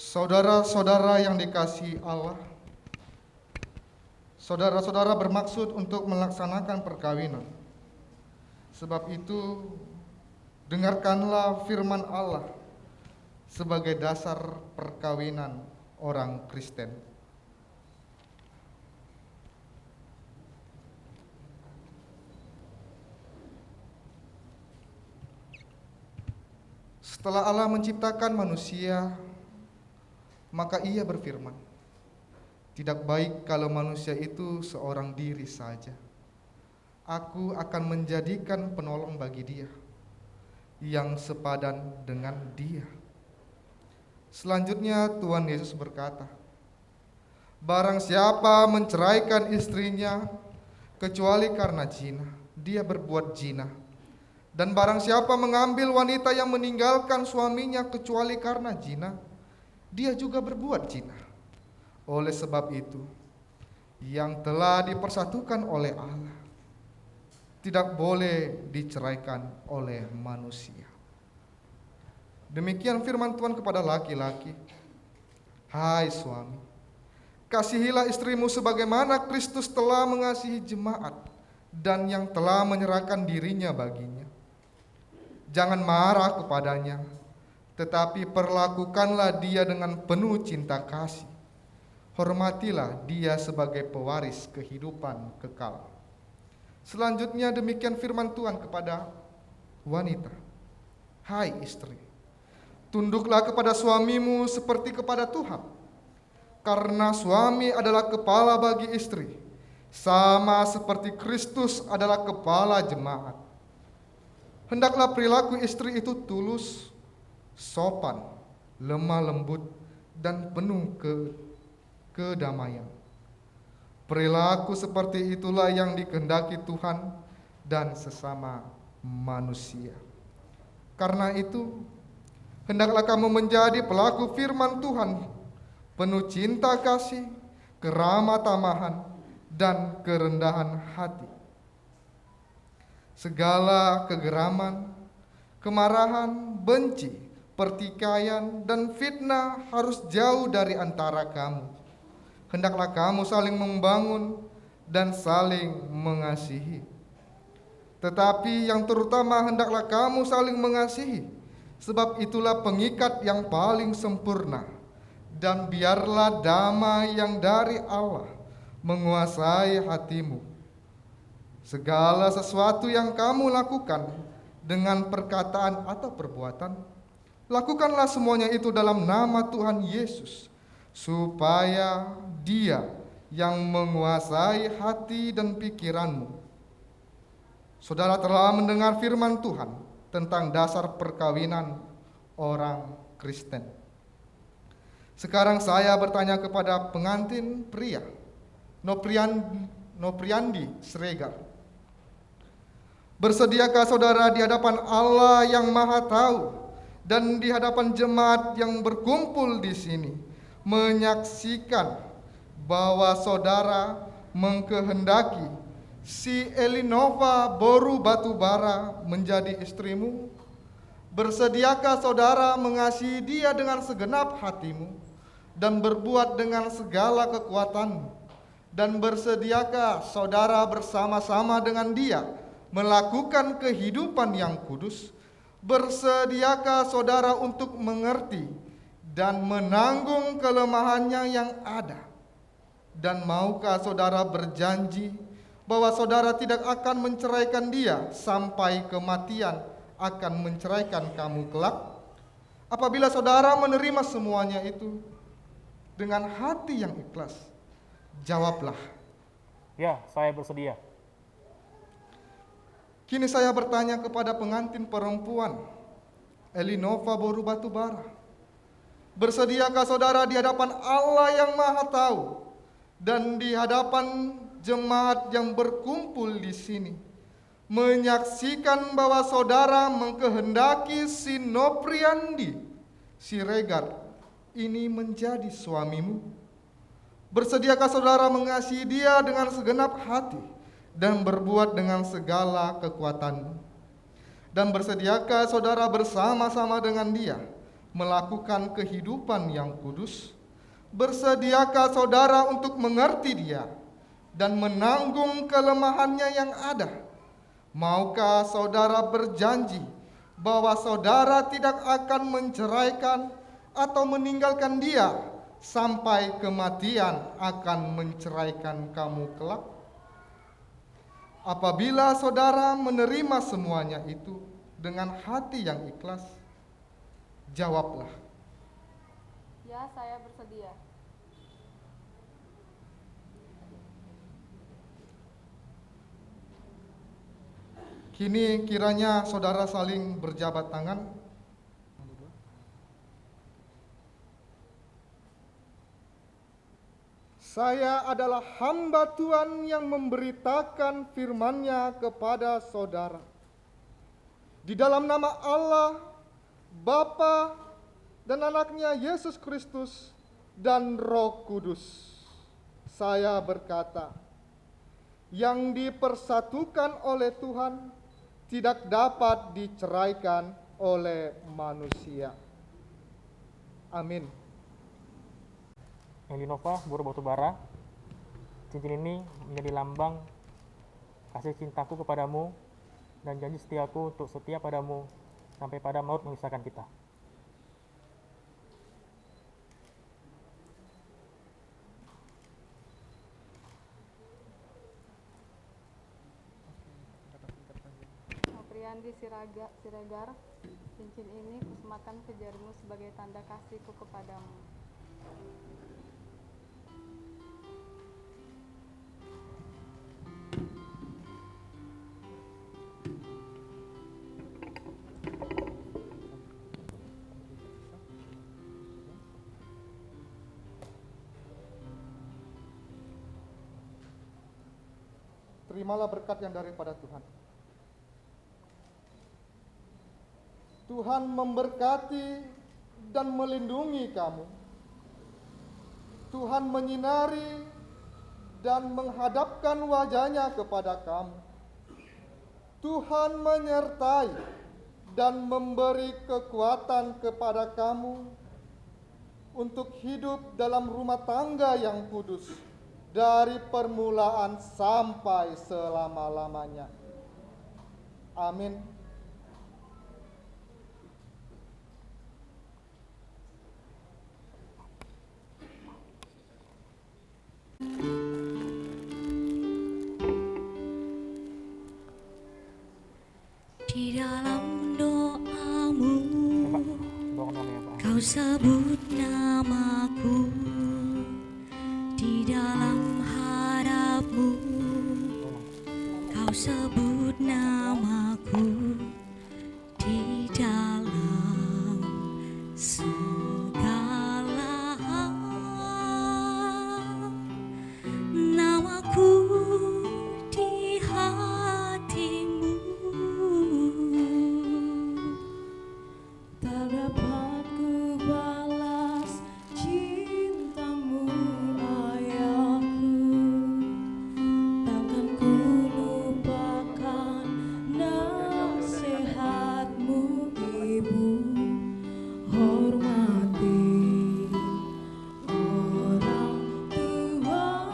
Saudara-saudara yang dikasihi Allah, saudara-saudara bermaksud untuk melaksanakan perkawinan. Sebab itu, dengarkanlah firman Allah sebagai dasar perkawinan orang Kristen. Setelah Allah menciptakan manusia, maka Ia berfirman, "Tidak baik kalau manusia itu seorang diri saja. Aku akan menjadikan penolong bagi dia, yang sepadan dengan dia." Selanjutnya Tuhan Yesus berkata, "Barang siapa menceraikan istrinya kecuali karena zina, dia berbuat zina. Dan barang siapa mengambil wanita yang meninggalkan suaminya kecuali karena zina, dia juga berbuat zina. Oleh sebab itu, yang telah dipersatukan oleh Allah tidak boleh diceraikan oleh manusia." Demikian firman Tuhan kepada laki-laki. Hai suami, kasihilah istrimu sebagaimana Kristus telah mengasihi jemaat dan yang telah menyerahkan dirinya baginya. Jangan marah kepadanya, tetapi perlakukanlah dia dengan penuh cinta kasih. Hormatilah dia sebagai pewaris kehidupan kekal. Selanjutnya demikian firman Tuhan kepada wanita. Hai istri, tunduklah kepada suamimu seperti kepada Tuhan. Karena suami adalah kepala bagi istri, sama seperti Kristus adalah kepala jemaat. Hendaklah perilaku istri itu tulus, sopan, lemah lembut, dan penuh kedamaian. Perilaku seperti itulah yang dikehendaki Tuhan dan sesama manusia. Karena itu, hendaklah kamu menjadi pelaku firman Tuhan, penuh cinta kasih, keramah tamahan, dan kerendahan hati. Segala kegeraman, kemarahan, benci, pertikaian, dan fitnah harus jauh dari antara kamu. Hendaklah kamu saling membangun dan saling mengasihi. Tetapi yang terutama hendaklah kamu saling mengasihi, sebab itulah pengikat yang paling sempurna. Dan biarlah damai yang dari Allah menguasai hatimu. Segala sesuatu yang kamu lakukan dengan perkataan atau perbuatan, lakukanlah semuanya itu dalam nama Tuhan Yesus, supaya Dia yang menguasai hati dan pikiranmu. Saudara telah mendengar firman Tuhan tentang dasar perkawinan orang Kristen. Sekarang saya bertanya kepada pengantin pria, Nopriandi Sregar. Bersediakah saudara di hadapan Allah yang Maha Tahu dan di hadapan jemaat yang berkumpul di sini menyaksikan bahwa saudara mengkehendaki si Elinova Boru Batubara menjadi istrimu? Bersediakah saudara mengasihi dia dengan segenap hatimu dan berbuat dengan segala kekuatanmu? Dan bersediakah saudara bersama-sama dengan dia melakukan kehidupan yang kudus? Bersediakah saudara untuk mengerti dan menanggung kelemahannya yang ada? Dan maukah saudara berjanji bahwa saudara tidak akan menceraikan dia sampai kematian akan menceraikan kamu kelak? Apabila saudara menerima semuanya itu dengan hati yang ikhlas, jawablah, "Ya, saya bersedia." Kini saya bertanya kepada pengantin perempuan, Elinova Boru Batubara. Bersediakah saudara di hadapan Allah yang Maha Tahu dan di hadapan jemaat yang berkumpul di sini menyaksikan bahwa saudara mengkehendaki si Nopriandi Siregar ini menjadi suamimu? Bersediakah saudara mengasihi dia dengan segenap hati dan berbuat dengan segala kekuatanmu? Dan bersediakah saudara bersama-sama dengan dia melakukan kehidupan yang kudus? Bersediakah saudara untuk mengerti Dia dan menanggung kelemahannya yang ada? Maukah saudara berjanji bahwa saudara tidak akan menceraikan atau meninggalkan Dia sampai kematian akan menceraikan kamu kelak? Apabila saudara menerima semuanya itu dengan hati yang ikhlas, jawablah, "Ya, saya bersedia." Kini kiranya saudara saling berjabat tangan. Saya adalah hamba Tuhan yang memberitakan firman-Nya kepada saudara. Di dalam nama Allah, Bapa dan Anaknya Yesus Kristus dan Roh Kudus, saya berkata, yang dipersatukan oleh Tuhan tidak dapat diceraikan oleh manusia. Amin. Elinova Buruh Batubara, cincin ini menjadi lambang kasih cintaku kepadamu dan janji setiaku untuk setia padamu sampai pada maut memisahkan kita. Nopriandi Siregar, cincin ini kusematkan ke jarimu sebagai tanda kasihku kepadamu. Terimalah berkat yang daripada Tuhan. Tuhan memberkati dan melindungi kamu. Tuhan menyinari dan menghadapkan wajah-Nya kepada kamu. Tuhan menyertai dan memberi kekuatan kepada kamu untuk hidup dalam rumah tangga yang kudus dari permulaan sampai selama-lamanya. Amin. Di dalam doamu, Pak, doakan kami ya Pak. kau sebut namaku. Di dalam harapmu, kau sebut namaku. Di dalam segala hal, namaku di hatimu. Tak dapat ku balas cintamu, ayahku. Takkan ku lupakan nasihatmu, ibu. Hormati orang tuamu,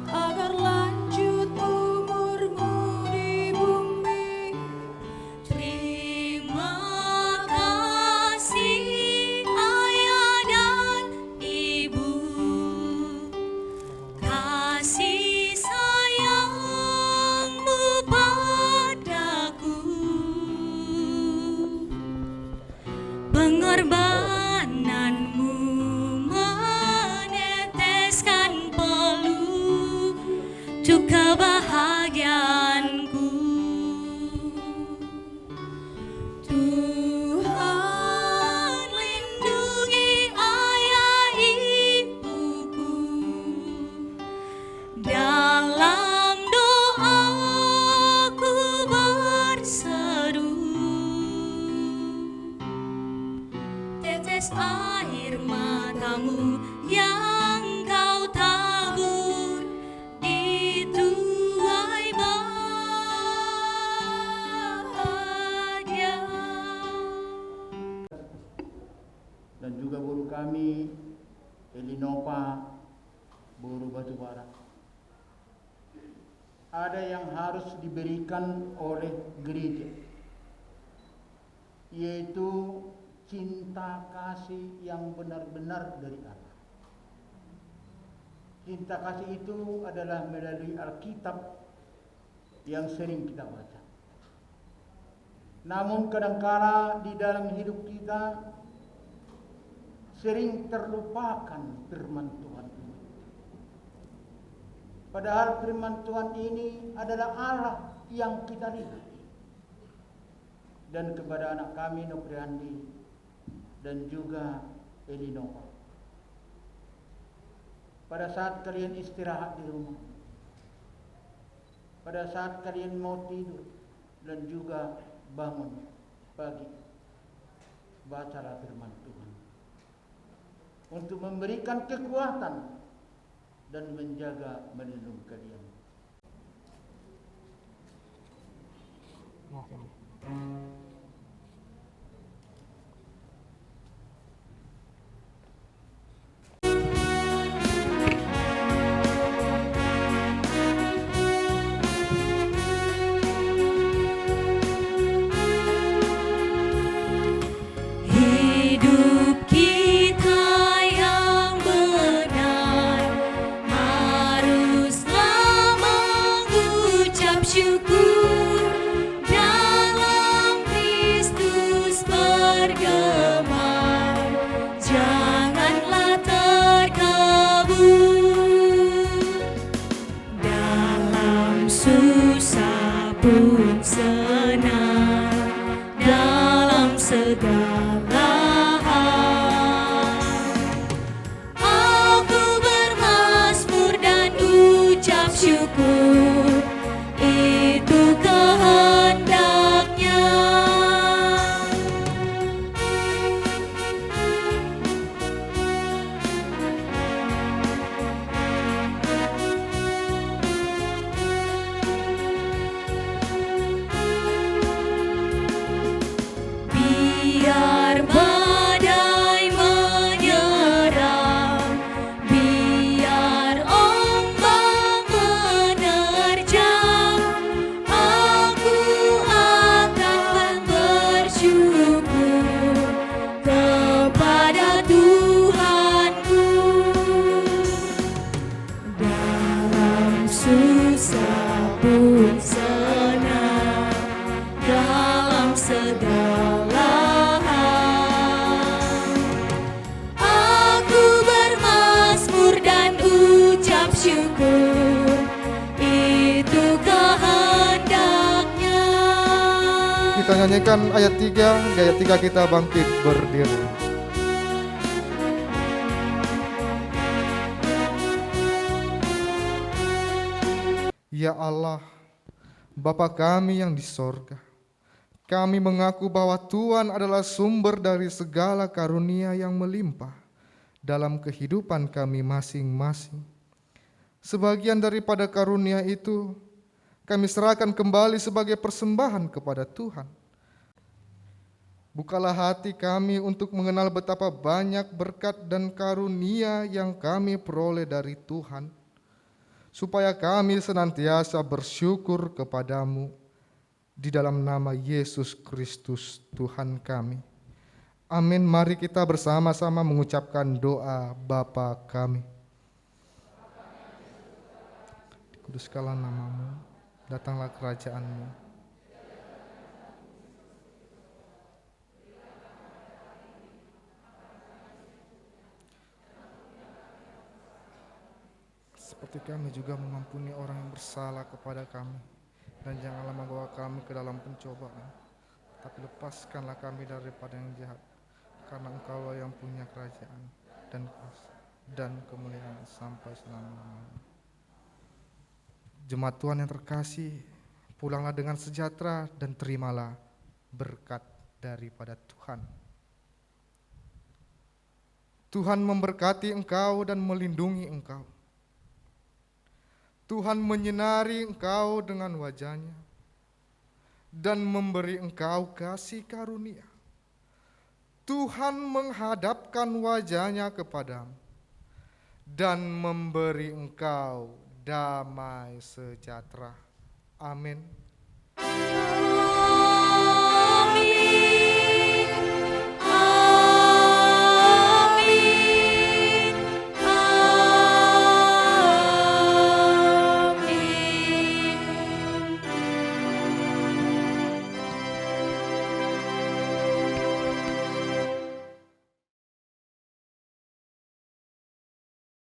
agar lanjut umurmu di bumi. Terima kasih ayah dan ibu, kasih sayangmu padaku, pengorbananmu meneteskan peluh untuk kebahagiaanku. Tuhan lindungi ayah ibuku, dalam doaku berseru. Tetes air matamu yang kau tabur di tuai ada yang harus diberikan oleh gereja, yaitu cinta kasih yang benar-benar dari Allah. Cinta kasih itu adalah melalui Alkitab yang sering kita baca. Namun kadangkala di dalam hidup kita sering terlupakan firman Tuhan ini. Padahal firman Tuhan ini adalah Allah yang kita lihat. Dan kepada anak kami Nopriandi dan juga Elinova, pada saat kalian istirahat di rumah, pada saat kalian mau tidur dan juga bangun pagi, bacalah firman Tuhan untuk memberikan kekuatan dan menjaga melindungi kalian. Maaf, Yang. Hidup kita yang benar haruslah mengucap syukur, dalam Kristus bergema, janganlah terkabur. Dalam susah pun senang, dalam segala hal aku bermazmur dan ucap syukur, itu kehendaknya. Biar badai menyerang, biar ombak menerjang, aku akan bersyukur kepada Tuhanku. Dalam susah pun senang, dalam segala hal aku bermazmur dan ucap syukur, itu kehendaknya. Kita nyanyikan ayat 3, di ayat 3 kita bangkit berdiri. Ya Allah, Bapa kami yang di sorga, kami mengaku bahwa Tuhan adalah sumber dari segala karunia yang melimpah dalam kehidupan kami masing-masing. Sebagian daripada karunia itu kami serahkan kembali sebagai persembahan kepada Tuhan. Bukalah hati kami untuk mengenal betapa banyak berkat dan karunia yang kami peroleh dari Tuhan, supaya kami senantiasa bersyukur kepadamu di dalam nama Yesus Kristus Tuhan kami. Amin. Mari kita bersama-sama mengucapkan doa Bapa kami. Dikuduskanlah namamu, datanglah kerajaanmu. Seperti kami juga mengampuni orang yang bersalah kepada kami, dan janganlah membawa kami ke dalam pencobaan, tapi lepaskanlah kami daripada yang jahat, karena Engkaulah yang punya kerajaan dan kuasa dan kemuliaan sampai selama-lamanya. Jemaat Tuhan yang terkasih, pulanglah dengan sejahtera dan terimalah berkat daripada Tuhan. Tuhan memberkati engkau dan melindungi engkau. Tuhan menyinari engkau dengan wajah-Nya dan memberi engkau kasih karunia. Tuhan menghadapkan wajah-Nya kepadamu dan memberi engkau damai sejahtera. Amin. Amin.